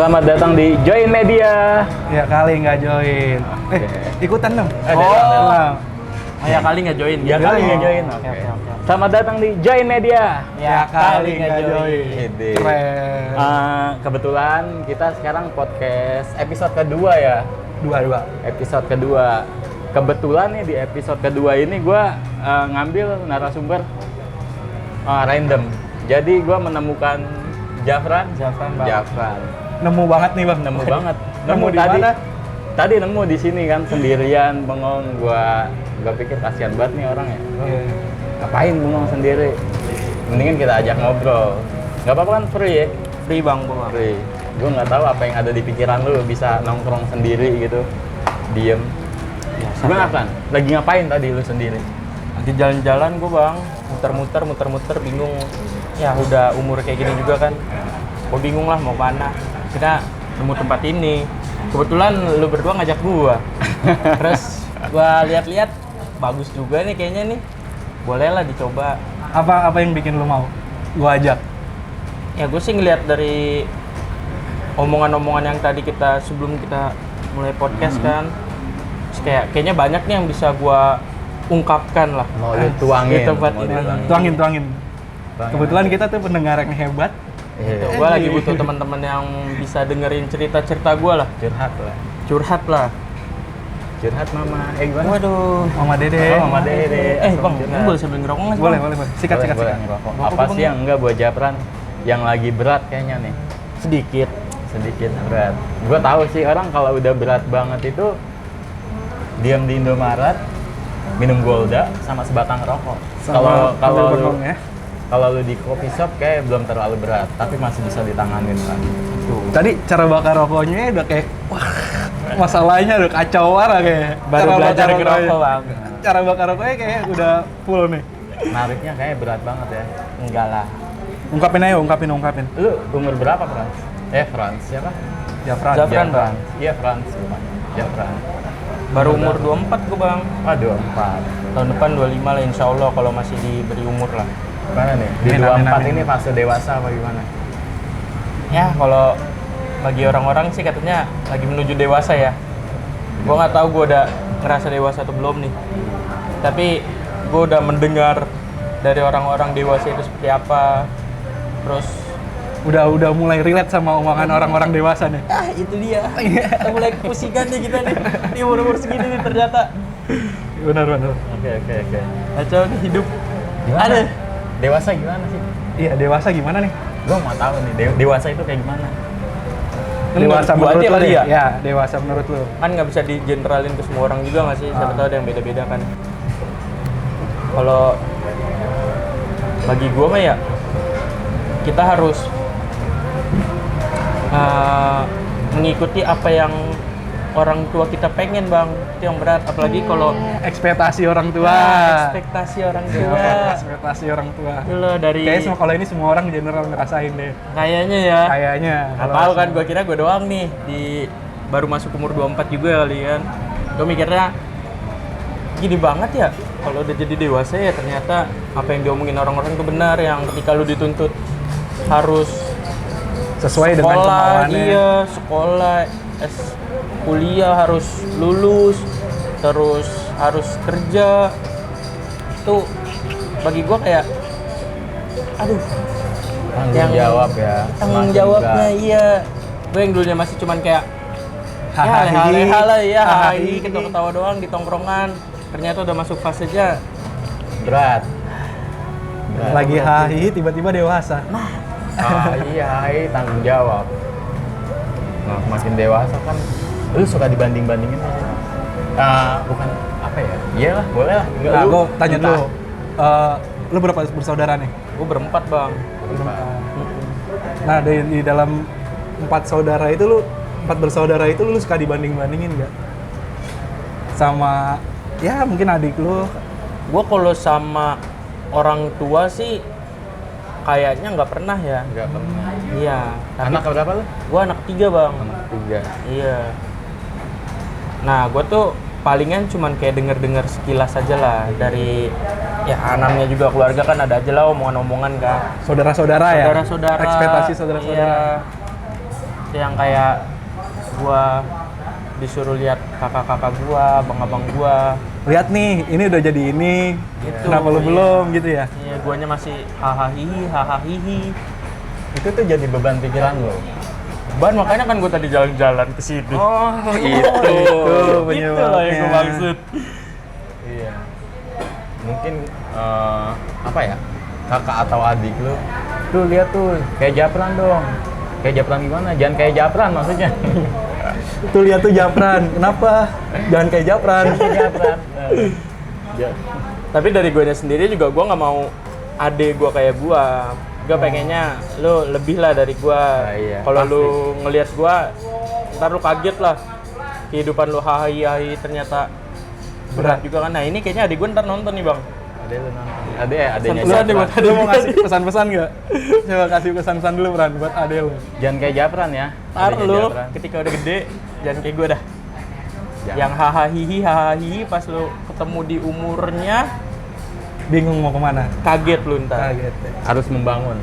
Selamat datang di Join Media. Ya kali nggak join. Ikutan dong. Ya kali nggak join. Ya kali nggak join. Oke. Selamat datang di Join Media. Ya kali nggak join. Ide. Keren. Kebetulan kita sekarang podcast episode kedua ya. Dua. Episode kedua. Kebetulan nih di episode kedua ini gue ngambil narasumber random. Jadi gue menemukan Jafran. Nemu banget nih bang. Nemu banget. Nemu di tadi. mana? Tadi nemu di sini kan sendirian bengong. Gua pikir kasihan banget nih orang ya. Ngapain bengong sendiri? Mendingan kita ajak ngobrol. Gak apa-apa kan free ya? Free bang, gua. Free. Gua nggak tahu apa yang ada di pikiran lu bisa nongkrong sendiri gitu. Diem. Gimana kan? Lagi ngapain tadi lu sendiri? Lagi jalan-jalan gua bang, muter-muter bingung. Ya udah umur kayak gini juga kan. Gua bingung lah mau mana. Kita nemu tempat ini. Kebetulan lu berdua ngajak gua. Terus gua lihat-lihat bagus juga nih kayaknya nih. Boleh lah dicoba. Apa yang bikin lu mau? Gua ajak. Ya gue sih ngeliat dari omongan-omongan yang tadi sebelum kita mulai podcast kan. Terus kayaknya banyak nih yang bisa gua ungkapkan lah. Mau lu tuangin. Di tempat mau ini. dituangin. Tuangin. Kebetulan kita tuh pendengar yang hebat. Iya. Gue lagi butuh teman-teman yang bisa dengerin cerita-cerita gue lah. Curhat lah. Curhat mama. Gimana? Waduh. Mama Dede. Oh, Mama Dede. Bang, ini boleh sambil ngerokok nggak sih? Boleh. Bang? Sikat. Boleh ngerokok. Apa sih yang enggak buat Japran yang lagi berat kayaknya nih? Sedikit Berat. Gua tahu sih orang kalau udah berat banget itu diam di Indomaret, minum Golda sama sebatang rokok. Kalau lu di coffee shop kayak belum terlalu berat, tapi masih bisa ditanganin kan. Tadi cara bakar rokoknya udah kayak wah, masalahnya udah kacau parah kayak. baru Cara belajar bakar ngerokok bang. Cara bakar rokoknya kayak udah full nih. Nariknya kayak berat banget ya. Enggak lah. Ungkapin. Lu umur berapa, Frans? Frans siapa? Jafran, Bang. Iya, Frans bukan. Jafran. Baru umur 24 gue bang. 24. Tahun depan 25 lah insya Allah kalau masih diberi umur lah. Gimana nih? Di 24 ini fase dewasa apa gimana? Ya kalau bagi orang-orang sih katanya lagi menuju dewasa ya. Gue nggak tahu gue udah ngerasa dewasa atau belum nih. Tapi gue udah mendengar dari orang-orang dewasa itu seperti apa. Terus Udah mulai relate sama omongan orang-orang dewasa nih. itu dia. Kita mulai kepusingan nih kita nih. Di umur-umur segini nih ternyata. Benar. Oke. Kacau nih hidup. Gimana? Ada. Dewasa gimana sih? Iya, dewasa gimana nih? Gua mau tahu nih, dewasa itu kayak gimana? Dewasa Menurut gua menurut aja lu kali deh. ya? Ya, dewasa menurut lu. Kan nggak bisa digeneralin ke semua orang juga nggak sih? Siapa tahu ada yang beda-beda kan. Kalau bagi gua mah ya kita harus mengikuti apa yang orang tua kita pengen bang, itu yang berat. Apalagi kalau Ekspektasi orang tua. ekspektasi orang tua. Ekspektasi orang tua. Itu loh dari Kayaknya kalau ini semua orang general ngerasain deh. kayaknya ya. Kayaknya. Nggak tahu kan, gua kira gua doang nih baru masuk umur 24 juga kali kan. Gua mikirnya gini banget ya, kalau udah jadi dewasa ya ternyata apa yang diomongin orang-orang itu benar, yang ketika lu dituntut harus Sesuai dengan kemauannya. Iya, sekolah, kuliah harus lulus, terus harus kerja. Itu bagi gua kayak aduh, Tanggung jawab ya. tanggung Semakin jawabnya berat. iya. Gue yang dulunya masih cuman kayak Hahaha. leha lah ya, Hahaha. ketawa-ketawa doang di tongkrongan. Ternyata udah masuk fasenya Berat. Lagi hahi tiba-tiba dewasa. Iya, tanggung jawab. Nah, makin dewasa kan, lu suka dibanding-bandingin nggak sih? Bukan apa ya? Iyalah, boleh lah. Enggak, Nah, lu gue tanya entah. dulu. Lu berapa bersaudara nih? gue berempat bang. Nah, di dalam empat bersaudara itu lu suka dibanding-bandingin nggak? Sama ya mungkin adik lu. Gue kalau sama orang tua sih kayaknya nggak pernah ya. Enggak pernah. Iya. Anak berapa lu? Gue anak 3 bang. Anak 3. Iya. Nah, gue tuh palingan cuman kayak denger sekilas aja lah dari ya namanya juga keluarga kan ada aja lah omongan-omongan kan. Saudara-saudara ya? Saudara-saudara. Ekspektasi saudara-saudara. Iya. yang kayak gua disuruh lihat kakak-kakak gua, abang-abang gua. Lihat nih, ini udah jadi ini. Itu, Kenapa lu iya. belum gitu ya? Iya, guanya masih hahaha. Itu tuh jadi beban pikiran lo. Ban makanya kan gua tadi jalan-jalan ke sini. Oh, itu Itu lah yang gua maksud. Iya. Mungkin apa ya? Kakak atau adik lu. Tuh lihat tuh, kayak Japran dong. Kayak Japran gimana? Jangan kayak Japran maksudnya. Tuh lihat tuh Japran. Kenapa? Jangan kayak Japran. Kayak Japran. Ja- Tapi dari guanya sendiri juga gua nggak mau adek gua kayak gua. Gua pengennya lu lebih lah dari gua. Ah, iya, Kalau pasti. lu ngelihat gua, ntar lu kaget lah. Kehidupan lu hahi ternyata berat juga kan. Nah ini kayaknya adik gua ntar nonton nih bang. Adek lu nonton. Adeknya Pesan-pesan deh buat Japran. Lu mau ngasih pesan-pesan nggak? Coba kasih pesan-pesan dulu, Bran, buat ade lu. Jangan kayak Japran ya. Ntar Adeknya lu Japran. ketika udah gede jangan kayak gua dah. Jangan. Yang hahaha pas lu ketemu di umurnya Bingung mau kemana? kaget lu ntar. Kaget. Harus membangun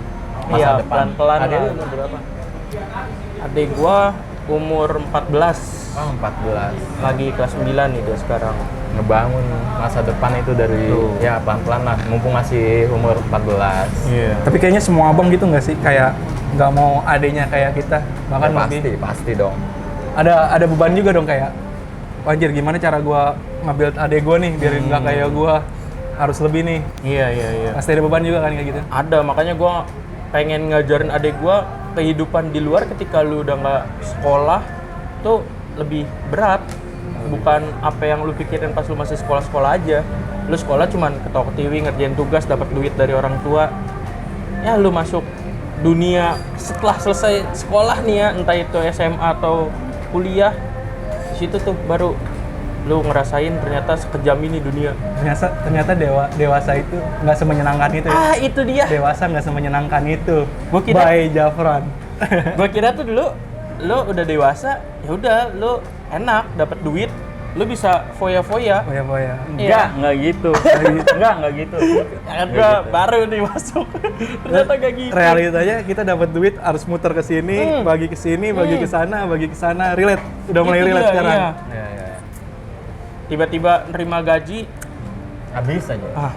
masa Iya, depan. pelan-pelan Adek lah. lu umur berapa? Adik gua umur 14. Oh, 14. Lagi kelas 9 nih dia sekarang. Ngebangun masa depan itu dari Tuh. ya pelan-pelan lah, mumpung masih umur 14. Iya. Tapi kayaknya semua abang gitu nggak sih? Kayak nggak mau adenya kayak kita. Bahkan Ya, pasti, lebih. pasti dong. Ada beban juga dong kayak, anjir gimana cara gua nge-build adek gua nih biar nggak kayak gua, harus lebih nih. Iya. Pasti ada beban juga kan kayak gitu. Ada, makanya gua pengen ngajarin adik gua kehidupan di luar ketika lu udah nggak sekolah tuh lebih berat. Bukan apa yang lu pikirin pas lu masih sekolah-sekolah aja. Lu sekolah cuman ketawa-ketiwi, ngerjain tugas, dapat duit dari orang tua. Ya lu masuk dunia setelah selesai sekolah nih ya, entah itu SMA atau kuliah, di situ tuh baru lu ngerasain ternyata sekejam ini dunia. Ternyata dewasa itu nggak semenyenangkan itu ya. Ah, itu dia. Dewasa nggak semenyenangkan itu. Gua kira- By Jafran. Gua kira tuh dulu lu udah dewasa, ya udah lu enak dapat duit, lu bisa foya-foya. Foya-foya. Enggak gitu. Enggak gitu. Kan gua baru nih masuk. Ternyata gak gitu. Realitanya kita dapat duit harus muter ke sini, bagi ke sini, bagi ke sana, bagi ke sana. Relate. Udah mulai Itu relate dia, sekarang. iya. Ya. Tiba-tiba nerima gaji, Habis aja. Ah,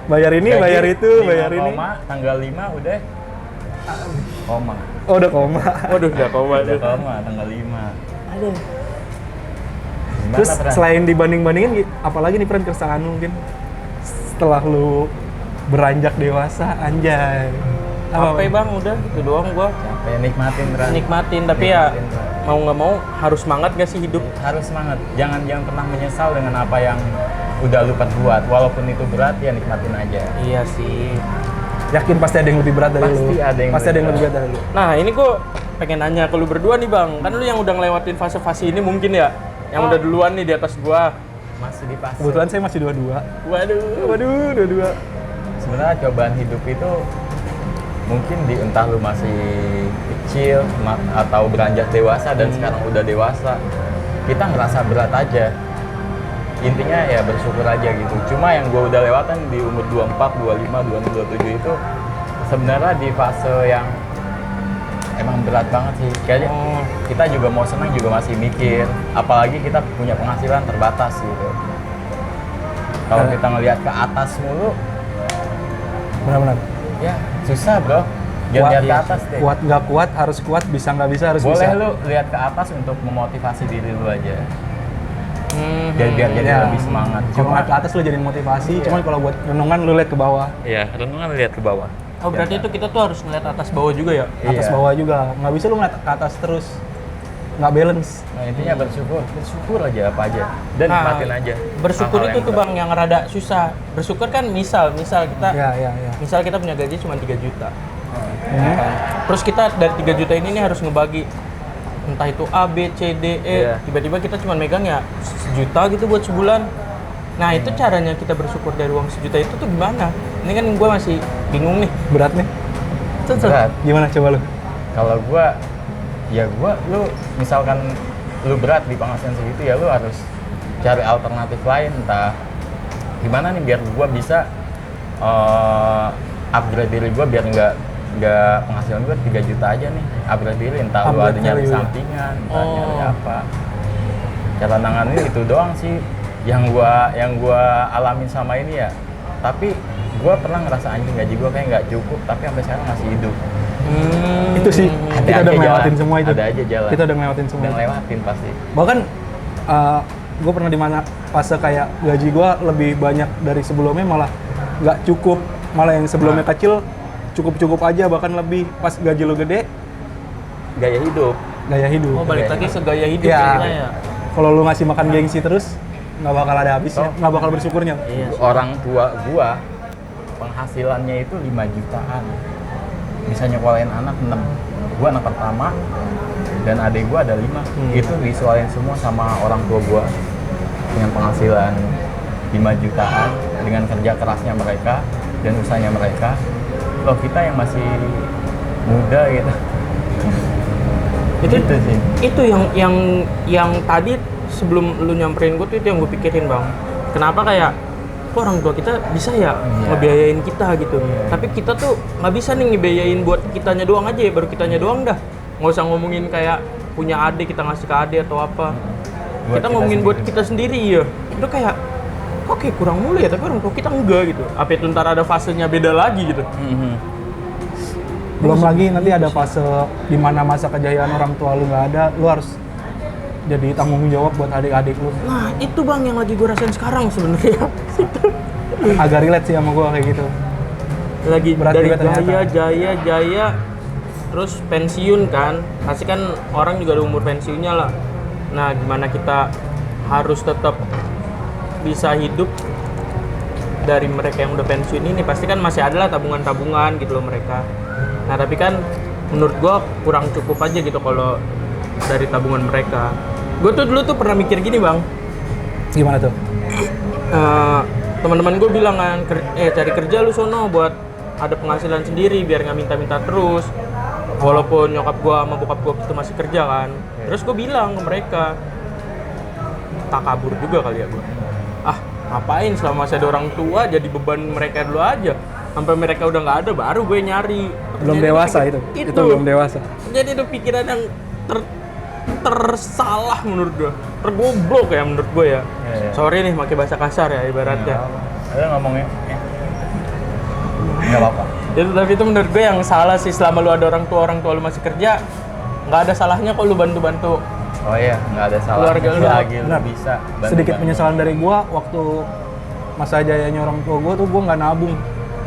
bayar ini, Gaji bayar itu, 5 bayar ini. koma, tanggal 5 udah koma. Oh, udah koma. waduh udah koma Udah tuh. koma tanggal 5. Aduh. Gimana, Terus Pran? selain dibanding-bandingin, apalagi nih Pran keresahan lu mungkin setelah lu beranjak dewasa, anjay. Capek bang, udah itu doang gua. Capek, nikmatin, Pran. Nikmatin, tapi ya Nikmatin, Pran. mau nggak mau harus semangat gak sih hidup? Harus semangat. Jangan pernah menyesal dengan apa yang udah lu perbuat. Walaupun itu berat, ya nikmatin aja. Iya sih. Yakin pasti ada yang lebih berat dari lu. Pasti ada yang Pasti ada yang lebih lebih berat dari lu. Nah ini gua pengen nanya ke lu berdua nih bang, kan lu yang udah ngelewatin fase-fase ini mungkin ya, yang udah duluan nih di atas gua. Masih di fase. Kebetulan saya masih 22. Waduh. Waduh, 22. Sebenarnya cobaan hidup itu mungkin di entah lu masih kecil atau beranjak dewasa dan sekarang udah dewasa, kita ngerasa berat aja. Intinya ya bersyukur aja gitu. Cuma yang gue udah lewatan di umur 24, 25, 26, 27 itu sebenarnya di fase yang emang berat banget sih. Kayaknya Oh. kita juga mau senang juga masih mikir, apalagi kita punya penghasilan terbatas gitu. Kalau kita ngelihat ke atas mulu, Benar-benar. ya susah bro. Jangan lihat ke atas deh. Kuat nggak kuat, harus kuat, bisa nggak bisa, harus Boleh bisa. lu lihat ke atas untuk memotivasi diri lu aja. Hmm. Biar jadi Ya. lebih semangat. Kalau ngeliat ke atas lu jadi motivasi, Iya. cuman kalau buat renungan lu lihat ke bawah. Iya, renungan lihat ke bawah. Oh berarti itu kita tuh harus ngeliat atas bawah juga ya? Atas Iya. bawah juga. Nggak bisa lu ngeliat ke atas terus. Nggak balance. Nah, intinya bersyukur aja apa aja dan Nah, nikmatin aja. Bersyukur hal-hal itu yang tuh berat. bang yang rada susah. Bersyukur kan misal kita Ya. misal kita punya gaji cuma 3 juta. Hmm. Kan? Terus kita dari 3 juta ini nih harus ngebagi entah itu A, B, C, D, E. Iya. Tiba-tiba kita cuma megang ya 1 juta gitu buat sebulan. Nah itu caranya kita bersyukur dari uang 1 juta itu tuh gimana? Ini kan gue masih bingung nih. Berat nih. Berat. Gimana coba lu? Kalau lu misalkan lu berat di penghasilan segitu ya lu harus cari alternatif lain, entah gimana nih biar gua bisa upgrade diri gua biar nggak nggak penghasilan gue 3 juta aja nih, upgrade diri, entah lu Upgrade ada nyari value. sampingan, entah nyari apa. Cara nanganin itu doang sih yang gua alamin sama ini ya. Tapi gua pernah ngerasa anjing gaji gua kayak nggak cukup, tapi sampai sekarang masih hidup. Itu sih Ada kita aja udah ngelewatin jalan, semua itu. ada aja jalan. Kita udah ngelewatin semua. Udah itu. ngelewatin pasti. Bahkan gue pernah di mana fase kayak gaji gue lebih banyak dari sebelumnya, malah nggak cukup, malah yang sebelumnya kecil cukup aja, bahkan lebih. Pas gaji lu gede, Gaya hidup. gaya hidup. Oh, balik lagi segaya hidup Iya. jadinya ya. Kalau lu ngasih makan gengsi terus, nggak bakal ada habisnya, Oh. nggak bakal bersyukurnya. Iya. Orang tua gua penghasilannya itu 5 jutaan. Bisa nyekolahin anak 6. Gua anak pertama dan adik gua ada 5. Itu disualin semua sama orang tua gua dengan penghasilan 5 jutaan dengan kerja kerasnya mereka dan usahanya mereka. Loh, kita yang masih muda gitu. Itu Gitu sih. Itu yang tadi sebelum lu nyamperin gue tuh itu yang gue pikirin, Bang. Kenapa kayak kok orang tua kita bisa ya ngebiayain kita gitu. Tapi kita tuh nggak bisa nih ngebiayain buat kitanya doang aja ya, baru kitanya doang dah. Nggak usah ngomongin kayak punya adik kita ngasih ke adik atau apa. Buat Kita kita ngomongin buat sendiri. kita sendiri ya. Itu kayak kok kayak kurang mulu ya, tapi orang tua kita enggak gitu. Apa itu ntar ada fasenya beda lagi gitu. Belum lagi nanti ada fase di mana masa kejayaan orang tua lu nggak ada, lu harus jadi tanggung jawab buat adik-adik lu. Nah, itu Bang yang lagi gue rasain sekarang sebenarnya. Agak relate sih sama gua kayak gitu. Lagi Berat dari juga ternyata. jaya terus pensiun kan, pasti kan orang juga ada umur pensiunnya lah. Nah, gimana kita harus tetap bisa hidup dari mereka yang udah pensiun ini, pasti kan masih ada lah tabungan-tabungan gitu loh mereka. Nah, tapi kan menurut gua kurang cukup aja gitu kalau dari tabungan mereka. Gue tuh dulu tuh pernah mikir gini, Bang. Gimana tuh? Teman-teman gue bilang kan, cari kerja lu sono buat ada penghasilan sendiri biar nggak minta-minta terus. Walaupun nyokap gue sama bokap gue itu masih kerja kan. Terus gue bilang ke mereka, tak kabur juga kali ya gue. Ah, ngapain selama masih ada orang tua jadi beban mereka dulu aja. Sampai mereka udah nggak ada baru gue nyari. Belum Jadi dewasa pikir- itu belum dewasa. Jadi itu pikiran yang tersalah menurut gue, tergoblok ya menurut gue ya. Iya. Sorry nih pakai bahasa kasar ya ibaratnya. Ada ngomongnya. Nggak apa-apa. Tapi itu menurut gue yang salah sih. Selama lu ada orang tua lu masih kerja, nggak ada salahnya kok lu bantu-bantu. Oh iya, nggak ada salah. Keluarga lu. Lagi lu Benar. bisa. Sedikit penyesalan dari gua waktu masa jayanya orang tua gua tuh gua nggak nabung.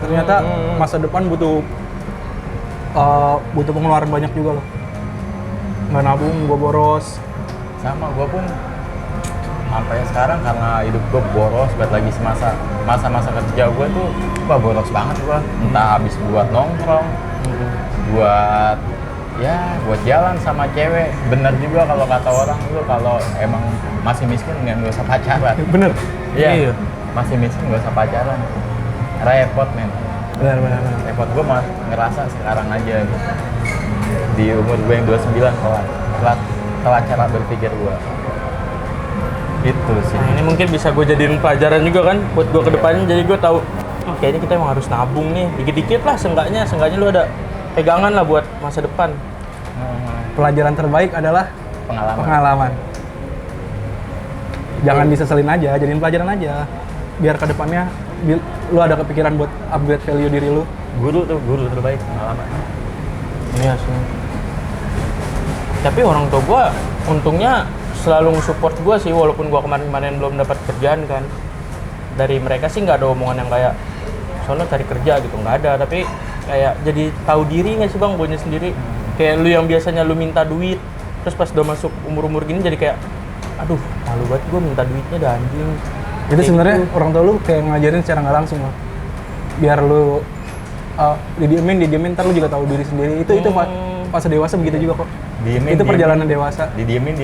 Ternyata masa depan butuh pengeluaran banyak juga loh. Nggak nabung, gua boros. Sama gua pun sampai sekarang karena hidup gua boros banget lagi masa-masa kerja gua tuh boros banget gua. Entah habis buat nongkrong, buat jalan sama cewek. Bener juga kalau kata orang, lu kalau emang masih miskin nggak usah pacaran. Bener. Iya. Masih miskin nggak usah pacaran. Repot men. Benar. Repot gue mah ngerasa sekarang aja gitu. Di umur gue yang 29 telah cara berpikir gue itu sih. Nah, ini mungkin bisa gue jadiin pelajaran juga kan buat gue kedepannya. Jadi gue tahu, kayaknya kita emang harus nabung nih, dikit-dikit lah seenggaknya lu ada pegangan lah buat masa depan. Pelajaran terbaik adalah pengalaman. Jangan diseselin aja, jadiin pelajaran aja. Biar kedepannya lu ada kepikiran buat upgrade value diri lu. Guru terbaik pengalaman. Iya sih. Tapi orang tua gue untungnya selalu nge-support gue sih, walaupun gue kemarin-kemarin belum dapat kerjaan kan. Dari mereka sih nggak ada omongan yang kayak soalnya cari kerja gitu, nggak ada. Tapi kayak jadi tahu diri nggak sih Bang, gue sendiri. Kayak lu yang biasanya lu minta duit, terus pas udah masuk umur-umur gini jadi kayak aduh malu banget gue minta duitnya dah anjing. Itu Kayak sebenarnya gitu. orang tua lu kayak ngajarin secara nggak langsung loh. Biar lu didiemin, ntar lu juga tahu diri sendiri. Itu fase dewasa begitu juga kok. Itu perjalanan dewasa. Didiemin,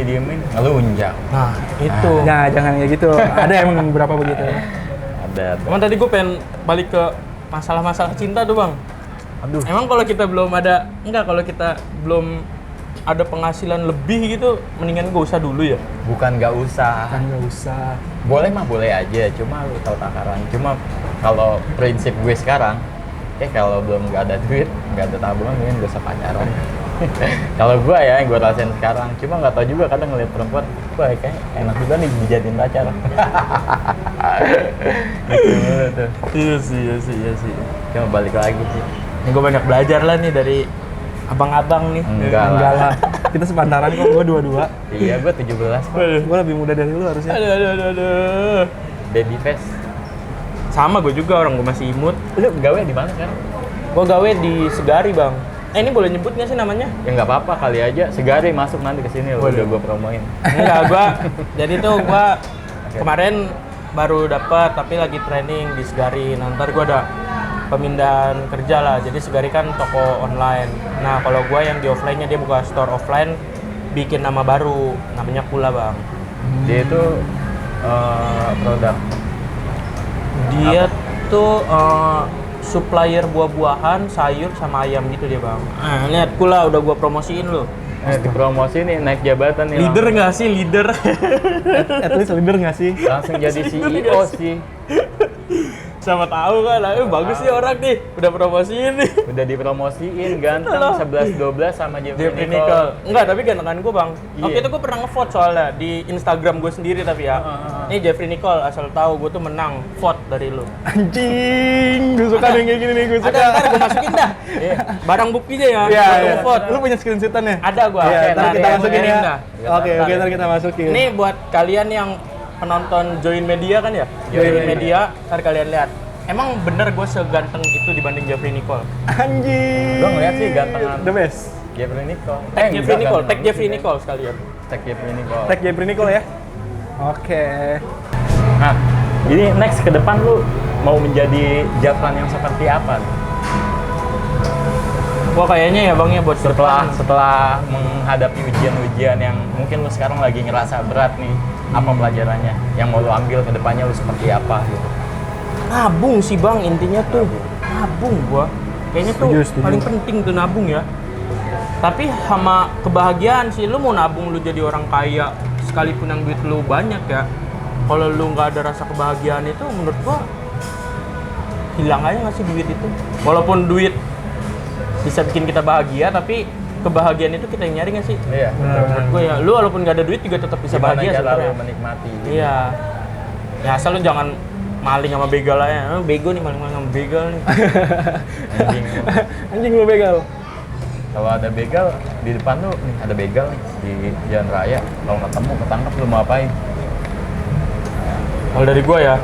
ngelunjak. Nah itu. Nah, jangan kayak gitu. Ada emang beberapa begitu. Ada. Emang tadi gue pengen balik ke masalah-masalah cinta tuh Bang. Aduh. Emang kalau kita belum ada, kalau kita belum ada penghasilan lebih gitu, mendingan gak usah dulu ya? Bukan nggak usah. Kan nggak usah. Boleh mah boleh aja, cuma lu tahu takaran. Cuma kalau prinsip gue sekarang, kalau belum nggak ada duit, nggak ada tabungan, mungkin gak usah pacaran. Kalau gua ya, yang gua rasain sekarang, cuma nggak tahu juga kadang ngeliat perempuan, wah kayak enak juga nih dijadiin pacar. Gitu mulu tuh. Iya sih. Cuma balik lagi sih. Ini gue banyak belajar lah nih dari abang-abang nih. Enggak Enggak lah. lah. Kita sepantaran kok, gue 22. Iya, gua 17 kok. Gue lebih muda dari lu harusnya. Aduh. Baby face. Sama gue juga, orang gue masih imut. Lu gawe di mana sekarang? Gue gawe di Segari bang. Ini boleh nyebut nggak sih namanya? Ya nggak apa-apa, kali aja Segari masuk nanti ke sini loh, udah gua promoin. Enggak, jadi tuh gue kemarin baru dapat tapi lagi training di Segari. Nanti gue ada pemindahan kerja lah. Jadi Segari kan toko online. Nah kalau gue yang di offline-nya dia buka store offline, bikin nama baru, namanya Kula bang. Dia itu produk Dia tuh supplier buah-buahan, sayur sama ayam gitu dia bang. Lihat Kula udah gue promosiin lo. dipromosi nih, naik jabatan nih. Leader nggak sih leader? At least leader nggak sih? Langsung jadi CEO sih. Sama tahu kan, bagus sih orang nih, udah promosiin nih. Udah dipromosiin, ganteng 11-12 sama Jeffrey Jeffrey Nicole. Nicole. Enggak, tapi gantengan gue bang. Iya. Waktu itu gue pernah nge-vote soalnya di Instagram gue sendiri tapi ya. Ini Jeffrey Nicole, asal tahu gue tuh menang vote dari lu. Anjing, gue suka yang kayak gini nih, gue Ada, suka. ntar gue masukin dah. Iya. Barang buktinya ya, Iya, gua iya. nge-vote. Lu punya screenshotan ya? Ada gue. Iya, ntar kita masukin ya. Dah. Oke, ntar kita masukin. Ini buat kalian yang penonton Join Media kan ya? Join Join Media. Media, ntar kalian lihat. Emang bener gue seganteng itu dibanding Jeffrey Nicole? Anjing. Gua ngeliat sih gantengan. The best. Jeffrey Nicole. Tag Jeffrey enggak, Nicole, gantengan tag Jeffrey sih, Nicole sekalian. Tag Jeffrey Nicole. Tag Jeffrey Nicole ya. Oke. Nah, jadi next ke depan lu mau menjadi Jafran yang seperti apa? Wah kayaknya ya bang ya buat Setelah menghadapi ujian-ujian yang mungkin lu sekarang lagi ngerasa berat nih, apa pelajarannya? Yang mau lu ambil ke depannya lu seperti apa gitu? nabung sih bang, intinya tuh nabung gua. Kayaknya tuh Setuju. paling penting tuh nabung ya. Tapi sama kebahagiaan sih, lu mau nabung lu jadi orang kaya sekalipun yang duit lu banyak ya. Kalau lu nggak ada rasa kebahagiaan itu, menurut gua hilang aja nggak sih duit itu. Walaupun duit bisa bikin kita bahagia, tapi kebahagiaan itu kita yang nyari nggak sih? Iya. Menurut gua ya, lu walaupun nggak ada duit juga tetap bisa Gimana bahagia cara lu sebenarnya. menikmati? Iya. Ya asal lu jangan maling sama begal aja. Bego nih maling-maling sama begal nih. Anjing. Anjing lu begal. Kalau ada begal di depan tuh, nih ada begal nih di jalan raya. Kalau ketemu ketangkep lu mau apain? Kalau dari gua ya,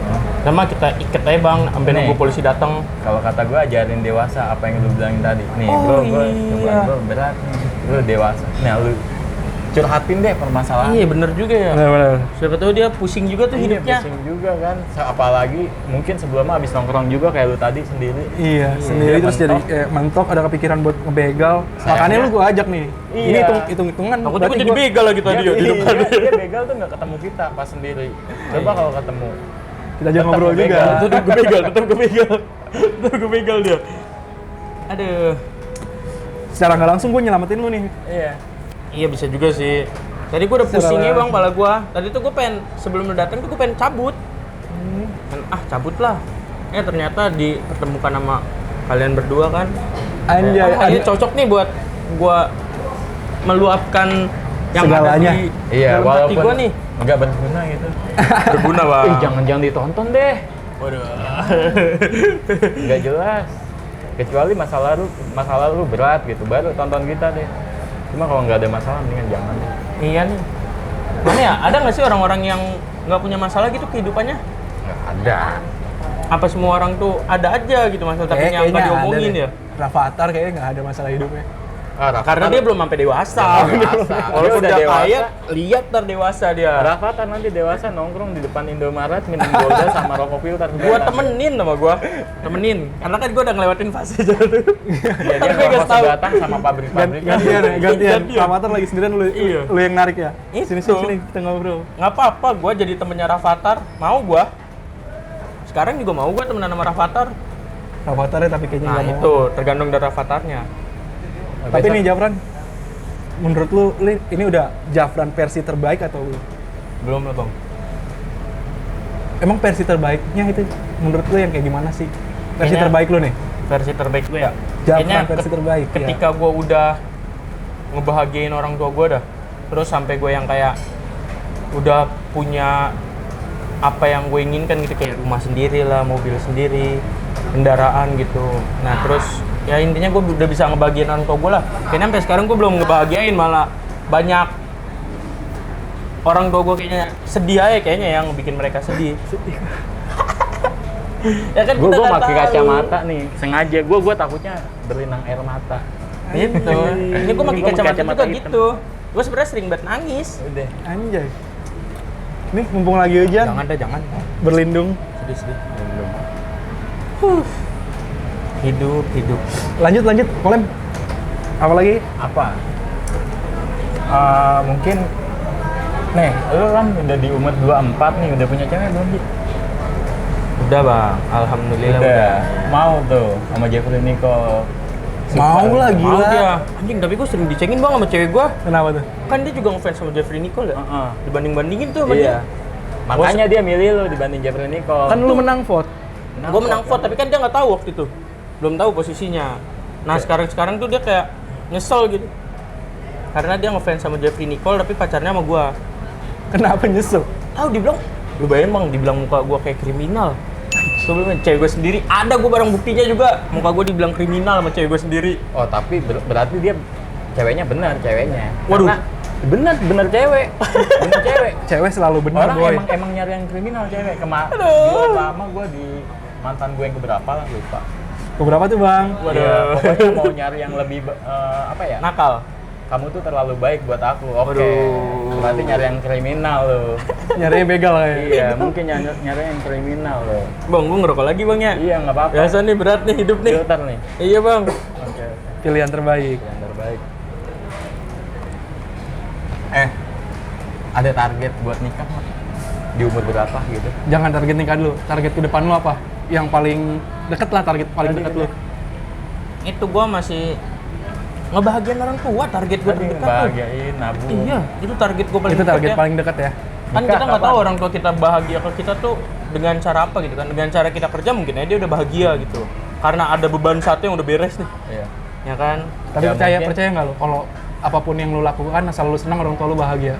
sama kita iket aja bang, sampai Nih. nunggu polisi datang. Kalau kata gue ajarin dewasa apa yang lu bilangin tadi. Nih Oh, bro, gue iya. gue berat nih. Lu dewasa. Nah lu curhatin deh permasalahan. Iya bener juga ya. Benar-benar. Siapa tahu dia pusing juga tuh Iya, hidupnya. pusing juga kan. Apalagi mungkin sebelumnya habis nongkrong juga kayak lu tadi sendiri. Iya, sendiri Iya, terus jadi mentok. kayak mentok, ada kepikiran buat ngebegal. Sayangnya- Makanya lu gua ajak nih. Iya. Ini hitung-hitungan. Aku tuh jadi begal lagi tadi ya di Iya, depan. dia begal tuh nggak ketemu kita pas sendiri. Coba kalau ketemu. Kita ajak Tetap ngobrol juga. ngebegal. Tetep gue begal, tetep gue begal. Tetep gue begal dia. Aduh. Secara nggak langsung gue nyelamatin lu nih. Iya. Iya bisa juga sih. Tadi gue udah Secara pusingnya bang langsung. pala gue. Tadi tuh gue pengen, sebelum lu datang tuh gue pengen cabut. Cabut lah. Ternyata dipertemukan sama kalian berdua kan. Anjay, Ini cocok nih buat gue meluapkan yang Segalanya. ada di Iya, dalam hati walaupun gue nih. nggak berguna gitu. Berguna bang. Jangan ditonton deh. Waduh. Nggak jelas. Kecuali masalah lu berat gitu, baru tonton kita deh. Cuma kalau nggak ada masalah, mendingan jangan deh. Iya nih. Mana ya? Ada nggak sih orang-orang yang nggak punya masalah gitu kehidupannya? Nggak ada. Apa semua orang tuh ada aja gitu masalah tapi yang nggak diomongin ya? Rafathar kayaknya nggak ada masalah hidupnya. Karena dia belum sampai dewasa. Dewasa. Walaupun Dia udah udah kaya, dewasa. lihat dewasa dia. Rafathar nanti dewasa nongkrong di depan Indomaret minum golda sama rokok filter. Gua temenin sama gua. Temenin. Karena kan gua udah ngelewatin fase jalan tuh. Iya, dia Tapi gua ngerokok nggak tahu. sebatang sama pabrik-pabrik. Gantian ya, gantian. Gantian. Rafathar lagi sendirian, lu, Iya. lu yang narik ya. Itu. Sini kita ngobrol. Nggak apa-apa, gua jadi temennya Rafathar. Mau gua. Sekarang juga mau gua temenan sama Rafathar. Rafathar tapi kayaknya Nah nggak mau. itu, tergantung dari Rafatarnya. Tapi nih Jafran, menurut lu ini udah Jafran versi terbaik atau Belum lah bang. emang versi terbaiknya itu menurut lu yang kayak gimana sih? Versi Kayaknya- terbaik lu nih. versi terbaik gue ya. Japran versi terbaik, ya. ketika gue udah ngebahagiain orang tua gue dah, terus sampai gue yang kayak udah punya apa yang gue inginkan gitu, kayak rumah sendiri lah, mobil sendiri, kendaraan gitu. Nah terus ya intinya gue udah bisa ngebahagiain orang tua gue lah. Kayaknya sampai sekarang gue belum ngebahagiain, malah banyak orang tua gue kayaknya sedih aja kayaknya, yang bikin mereka sedih. Ya kan Gue kita nggak pakai tahu. kacamata nih, sengaja. Gue takutnya berlinang air mata. Gitu. Ini gue pakai Gua kacamata juga hitam. gitu. Gue sebenarnya sering banget nangis. Udah. Anjay. Nih mumpung lagi hujan, Jangan dah, jangan. berlindung. Sedih. Hidup. Lanjut, Kolem. Apa lagi? Apa? Mungkin nih, lu kan udah di umur 24 nih, udah punya cewek belum sih? Udah bang, alhamdulillah udah. Mau tuh sama Jeffrey Nicole. Mau lah, Mau gila. dia. Anjing, tapi gue sering dicengin bang sama cewek gue. Kenapa tuh? Kan dia juga ngefans sama Jeffrey Nicole ya. Heeh. Dibanding-bandingin tuh sama Iya. dia. Makanya dia milih lu dibanding Jeffrey Nicole. Kan lu menang vote. Gue menang vote, tapi kan dia nggak tahu waktu itu. Belum tahu posisinya. Nah sekarang tuh dia kayak nyesel gitu. Karena dia ngefans sama Jeffrey Nicole, tapi pacarnya sama gue. Kenapa nyesel? Tahu dibilang, lu bayangin bang, dibilang muka gue kayak kriminal. Sebelumnya cewek gue sendiri, ada gue barang buktinya juga. Muka gue dibilang kriminal sama cewek gue sendiri. Oh, tapi berarti dia ceweknya benar, ceweknya. Waduh. Karena bener cewek. Bener cewek. Cewek selalu benar, Orang boy. emang nyari yang kriminal cewek. Lama gue di mantan gue yang keberapa lah, lupa. Keberapa tuh, Bang? Waduh. Ya, pokoknya mau nyari yang lebih apa ya? Nakal. Kamu tuh terlalu baik buat aku. Oke. Waduh. Berarti nyari yang kriminal loh. Nyarinya begal kayak. Iya, mungkin nyari yang kriminal loh. Bang, gue ngerokok lagi bang ya. Iya, nggak apa-apa. Biasa nih, berat nih hidup nih. Filter nih. Iya bang. Oke. Pilihan terbaik. Yang terbaik. Ada target buat nikah nggak? Di umur berapa gitu? Jangan target nikah dulu. Target ke depan lu apa? Yang paling deket lah, target paling Tadi deket udah. lu. Itu gue masih ngebahagiain orang tua, target gue Tadi terdekat tuh. bahagiain, nabung. Iya, itu target gue paling Itu dekat target ya. paling deket ya. Kan Nikah kita nggak tahu kapan? orang tua kita bahagia ke kita tuh dengan cara apa gitu kan. Dengan cara kita kerja mungkin aja dia udah bahagia gitu. Karena ada beban satu yang udah beres nih. Iya. Ya kan? Tapi Ya, percaya mungkin. nggak lu kalau apapun yang lu lakukan asal lu senang orang tua lu bahagia?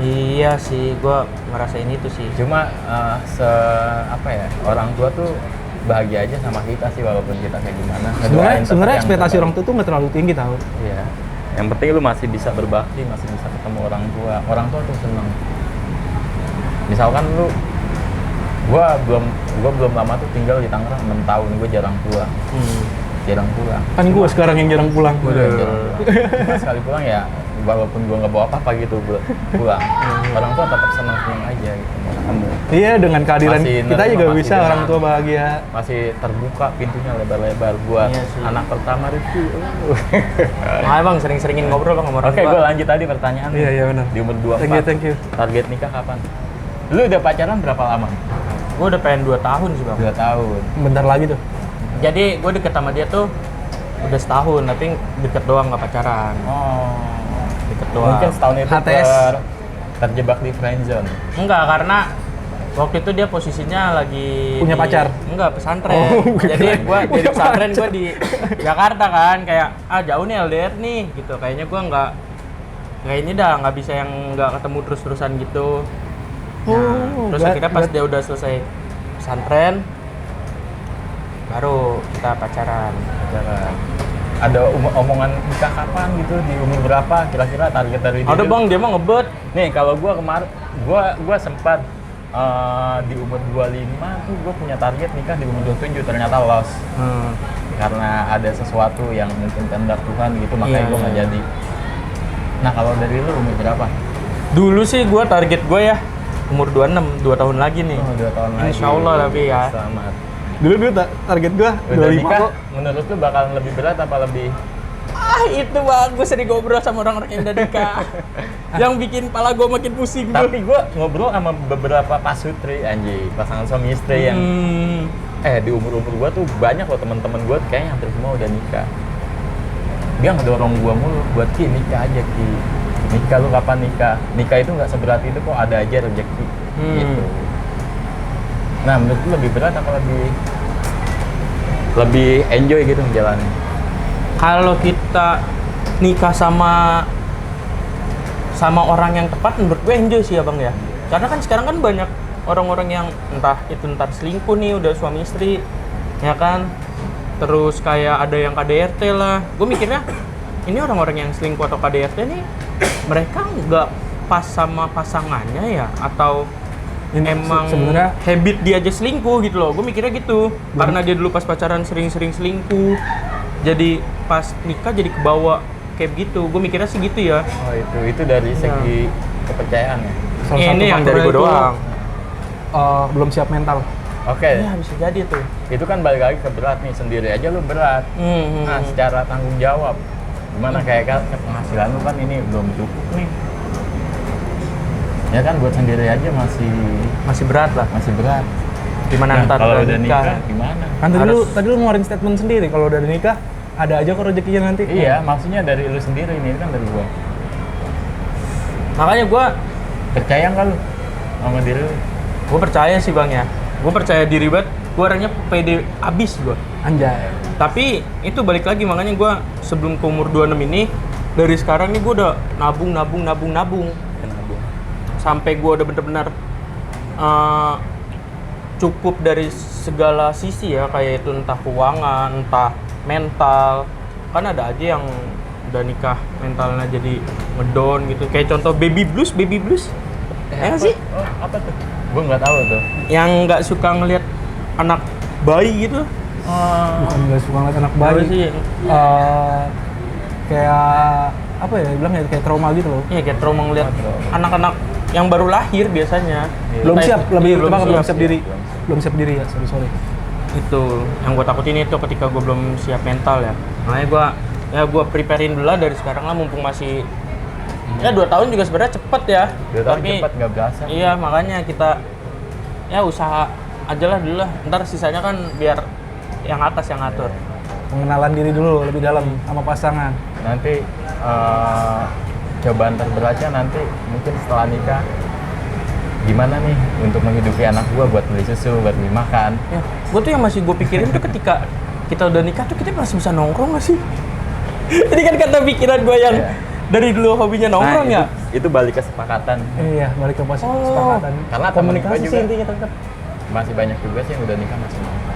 Iya sih, gue ngerasain itu sih. Cuma apa ya, orang tua tuh bahagia aja sama kita sih walaupun kita kayak gimana. Sebenarnya ekspektasi orang tua tuh nggak terlalu tinggi tau. Iya. Yang penting lu masih bisa berbakti, masih bisa ketemu orang tua. Orang tua tuh seneng. Misalkan lu, gua belum lama tuh tinggal di Tangerang 6 tahun, gua jarang pulang. Jarang pulang. Kan gua sekarang yang jarang pulang. Gua jarang pulang. Cuma sekali pulang ya, walaupun gua nggak bawa apa-apa gitu pulang. Orang tua tetap seneng aja gitu mau ketemu. Iya, dengan kehadiran Masih kita nerima, juga masih bisa dengan- orang tua bahagia. Masih terbuka pintunya lebar-lebar buat Iya sih. anak pertama Rifki. Makanya bang, sering-seringin ngobrol bang sama orang Oke, tua. gue lanjut tadi pertanyaan. Iya, iya benar. Di umur 24. Thank you. Target nikah kapan? Lu udah pacaran berapa lama? Gue udah pengen 2 tahun sih bang. 2 tahun. Bentar lagi tuh. Jadi gue deket sama dia tuh udah setahun, tapi deket doang nggak pacaran. Oh. Deket doang. Mungkin setahun itu HTS. terjebak di friendzone. Enggak, karena waktu itu dia posisinya lagi Punya pacar? Enggak, pesantren. Oh, gue Jadi kirain gua punya dari pesantren pacar. gua di Jakarta kan, kayak jauh nih LDR nih gitu. Kayaknya gua nggak ini dah nggak bisa yang nggak ketemu terus-terusan gitu. Terus akhirnya pas dia udah selesai pesantren baru kita pacaran. Pacaran. Ada omongan nikah kapan gitu, di umur berapa kira-kira target dari dia? Ada bang, dia mah ngebet. Nih, kalau gua kemarin gua sempat di umur 25 tuh gua punya target nikah di umur 27, ternyata loss. Karena ada sesuatu yang mungkin kehendak Tuhan gitu, makanya Iya, gua nggak iya. jadi. Nah, kalau dari lu umur berapa? Dulu sih gua target gua ya umur 26, 2 tahun lagi nih. Oh, 2 tahun lagi. Insya Allah tapi ya. Selamat. Dulu target gua Udah 25 nikah, kok. menurut lu bakalan lebih berat apa lebih? Itu bagus sering ngobrol sama orang-orang yang udah nikah. Yang bikin pala gua makin pusing tuh. Tapi gua ngobrol sama beberapa pasutri, anjing, pasangan suami istri yang di umur-umur gua tuh banyak loh teman-teman gua kayaknya hampir semua udah nikah. Dia ngedorong gua mulu buat Ki nikah aja Ki. Nikah lu kapan nikah? Nikah itu nggak seberat itu kok, ada aja rezeki. Gitu. Nah, menurut lu lebih berat apa lebih lebih enjoy gitu menjalani. Kalau kita nikah sama orang yang tepat, menurut gue enjoy sih ya bang ya. Karena kan sekarang kan banyak orang-orang yang entah itu ntar selingkuh nih, udah suami istri, ya kan. Terus kayak ada yang KDRT lah. Gue mikirnya ini orang-orang yang selingkuh atau KDRT nih, mereka nggak pas sama pasangannya ya, atau emang sebenarnya habit dia aja selingkuh gitu loh. Gue mikirnya gitu. Karena dia dulu pas pacaran sering-sering selingkuh, jadi pas nikah jadi kebawa kayak gitu. Gue mikirnya sih gitu ya. Oh itu dari segi kepercayaan ya. salah satu Ini yang dari faktornya gue itu, doang. belum siap mental. Oke, Iya bisa jadi tuh. itu kan balik lagi ke berat nih, sendiri aja lu berat. Nah, secara tanggung jawab, gimana kayak penghasilan lu kan ini belum cukup nih. Ya kan buat sendiri aja Masih berat lah. masih berat. Gimana Nah, ntar kalau udah udah nikah gimana? Kan Harus- tadi lu ngeluarin statement sendiri kalau udah nikah ada aja kok rezekinya nanti. Iya, maksudnya dari lu sendiri ini kan dari gua. Makanya gue Percaya nggak lu sama diri lu? percaya sih bang ya. Gue percaya diri banget. Gue orangnya pede abis gue. Anjay. Tapi itu balik lagi, makanya gue sebelum ke umur 26 ini, dari sekarang nih gue udah nabung. Kenapa? Sampai gue udah bener-bener cukup dari segala sisi ya, kayak itu entah keuangan, entah mental. Kan ada aja yang udah nikah mentalnya jadi ngedown gitu. Kayak contoh baby blues. Ya nggak sih? Oh, apa tuh? Gua nggak tahu tuh. Yang nggak suka ngelihat anak bayi gitu. Bukan nggak suka ngeliat anak bayi. Apa sih? Kayak apa ya bilang ya, kayak trauma gitu loh. Iya, kayak trauma ngeliat Trauma. anak-anak yang baru lahir biasanya. Iya. Belum Entah siap, itu- lebih iya, belum siap diri. Belum siap. Belum siap diri ya, sorry. Itu yang gue takutin, itu ketika gue belum siap mental ya. Makanya gue preparein dulu lah dari sekarang lah, mumpung masih ya 2 tahun juga sebenarnya cepet ya. 2 tahun Tapi cepat nggak berasa. iya, makanya kita ya usaha aja lah dulu lah. Ntar sisanya kan biar yang atas yang ngatur. Pengenalan diri dulu lebih dalam sama pasangan. Nanti cobaan terberatnya nanti mungkin setelah nikah, gimana nih untuk menghidupi anak gua, buat beli susu, buat beli makan. Ya, gue tuh yang masih gue pikirin tuh ketika kita udah nikah tuh kita masih bisa nongkrong gak sih? Ini kan kata pikiran gue yang Iya. dari dulu hobinya nongkrong ya. itu balik kesepakatan. Iya, balik ke Oh. kesepakatan. Karena temen Komunikasi gua sih juga intinya tetap. masih banyak juga sih yang udah nikah masih nongkrong.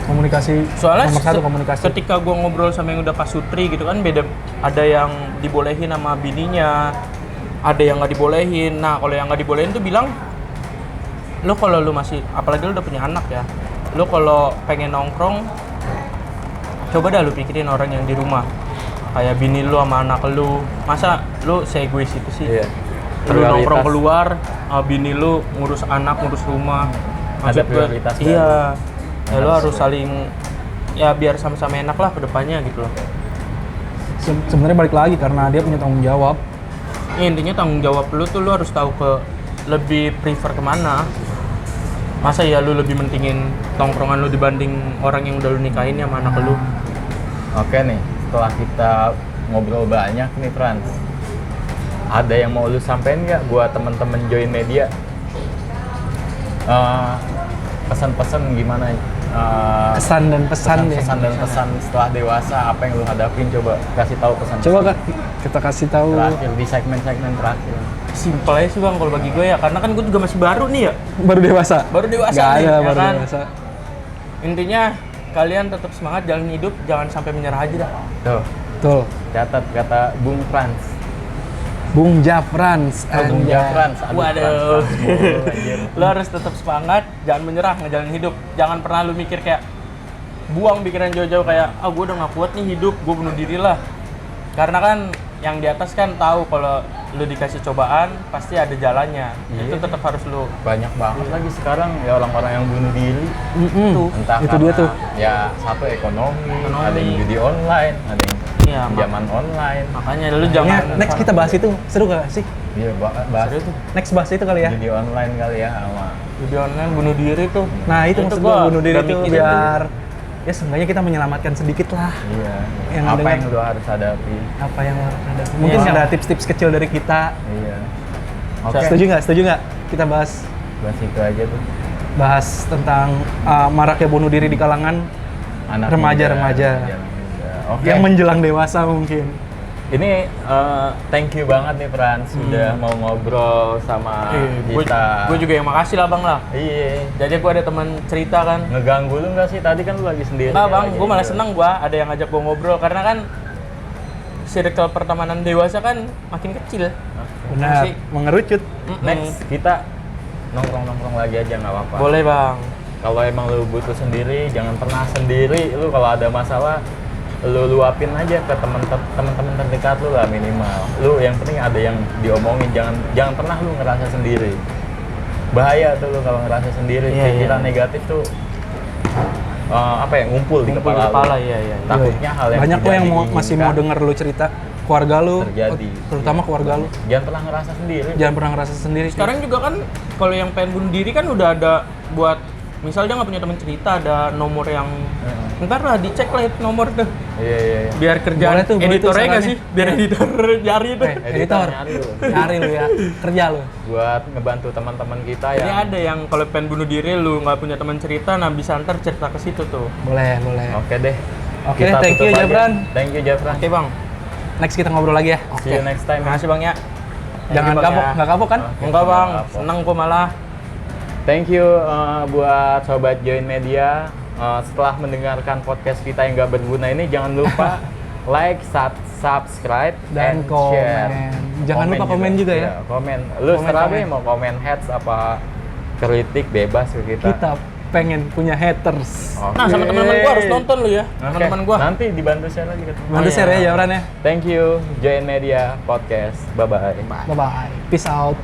Komunikasi. Soalnya nomor satu komunikasi. ketika gue ngobrol sama yang udah pasutri gitu kan beda, ada yang dibolehin sama bininya, ada yang nggak dibolehin. Nah kalau yang nggak dibolehin tuh bilang, lo kalau lu masih, apalagi lu udah punya anak ya, lo kalau pengen nongkrong, coba dah lu pikirin orang yang di rumah, kayak bini lu sama anak lu. Masa lu se-egois itu sih? Iya. Lu Prioritas. nongkrong keluar, bini lu ngurus anak, ngurus rumah. Ada Maksud gua, prioritas dan iya. Ya lu harus harus saling, ya biar sama-sama enak lah ke depannya gitu loh. Sebenarnya balik lagi karena dia punya tanggung jawab. Ya, intinya tanggung jawab lu tuh lu harus tahu lebih prefer kemana. Masa ya lu lebih mentingin tongkrongan lu dibanding orang yang udah lu nikahin ya sama anak lu. Oke nih, setelah kita ngobrol banyak nih Frans, ada yang mau lu sampein nggak buat temen-temen join media? Pesan-pesan gimana? Kesan dan pesan deh. Pesan dan pesan setelah dewasa, apa yang lu hadapin, coba kasih tahu pesan. Coba Kak, kita kasih tahu. Terakhir di segmen-segmen terakhir. Simpel aja sih bang kalau bagi gue ya, karena kan gue juga masih baru nih ya. Baru dewasa. Baru dewasa Nggak nih, ada ya baru kan? dewasa. Intinya kalian tetap semangat, jalan hidup, jangan sampai menyerah aja dah. Tuh, Betul. catat kata Bung Frans. Bung Jafrans. Bung anjay. Jafrans. Aduh, Waduh. Frans mulu, anjir. Lo harus tetap semangat, jangan menyerah ngejalanin hidup. Jangan pernah lu mikir kayak buang pikiran jauh-jauh kayak gue udah gak kuat nih hidup, gue bunuh diri lah. Karena kan yang di atas kan tahu kalau lu dikasih cobaan pasti ada jalannya. Iya. Itu tetap harus lu. Banyak banget lagi sekarang ya orang-orang yang bunuh diri. Mm-mm. Entah Itu karena dia tuh. ya satu ekonomi, Ekonomi. ada yang judi online, ada yang Iya, pinjaman online. makanya lu jangan. Next kita bahas itu, seru gak sih? Iya, bahas Serius tuh. Next bahas itu kali ya. judi online kali ya sama. Judi online bunuh diri tuh. Nah itu maksud gua bunuh diri udah itu mikirin biar ya seenggaknya kita menyelamatkan sedikit lah. Iya. Yang apa dengan- yang lu harus hadapi? Apa yang ada? Mungkin Iya. ada tips-tips kecil dari kita. Iya. Oke. Setuju nggak? Setuju nggak? Kita bahas Bahas itu aja tuh. bahas tentang maraknya bunuh diri di kalangan anak Remaja-remaja. Oke. Yang menjelang dewasa mungkin. Ini thank you banget nih Fran sudah mau ngobrol sama kita. Gue juga yang makasih lah bang lah. Iya. Jadi gue ada teman cerita kan. Ngeganggu lu nggak sih? Tadi kan lu lagi sendiri. Nah bang, lagi gue malah gitu. seneng gue ada yang ngajak gue ngobrol karena kan circle pertemanan dewasa kan makin kecil. Benar, Masih- mengerucut. Next kita nongkrong lagi aja nggak apa-apa. Boleh bang. Kalau emang lu butuh sendiri, jangan pernah sendiri. Lu kalau ada masalah, lu luapin aja ke teman-teman terdekat lu lah minimal. Lu yang penting ada yang diomongin, jangan pernah lu ngerasa sendiri. Bahaya tuh lu kalau ngerasa sendiri. Iya, Pikiran iya. negatif tuh ngumpul di Ngumpul di kepala, kepala, lu. iya. Takutnya hal yang Banyak kok tidak yang masih mau diinginkan denger lu cerita keluarga lu, terjadi. terutama keluarga lu. Jangan pernah ngerasa sendiri. Jangan pernah ngerasa sendiri. Sekarang juga kan kalau yang pengen bunuh diri kan udah ada buat misal dia nggak punya teman cerita ada nomor yang ntar lah dicek lah itu nomor tuh Iya. biar kerjaan Boleh tuh, boleh tuh editornya nggak sarannya. sih biar editor nyari tuh. Editor, nyari lu. nyari lu ya, kerja lu. Buat ngebantu teman-teman kita Jadi yang ada yang kalau pengen bunuh diri lu nggak punya teman cerita, nah bisa ntar cerita ke situ tuh. Boleh, boleh. Oke deh. Oke, Kita thank tutup you, aja. Jafran. Thank you Jafran. Oke bang, Next kita ngobrol lagi ya. See you next time. makasih bang ya. Jangan Thank you, Bang, kapok, ya. nggak kapok kan? Oke, Enggak bang, nggak apa. seneng gua malah. Thank you buat sobat Join Media. Setelah mendengarkan podcast kita yang gak berguna ini, jangan lupa like, subscribe, Dan and komen. share. Jangan lupa komen juga ya. Iya, komen. Lu Komen, serah komen. deh mau komen hats apa kritik bebas ke kita. Kita pengen punya haters. Oke. Nah sama teman-teman gua harus nonton lu ya, Oke, teman-teman gua. Nanti dibantu share lagi ke teman. Bantu iya. share ya Jafran ya. Thank you Join Media Podcast. Bye bye. Bye bye. Peace out.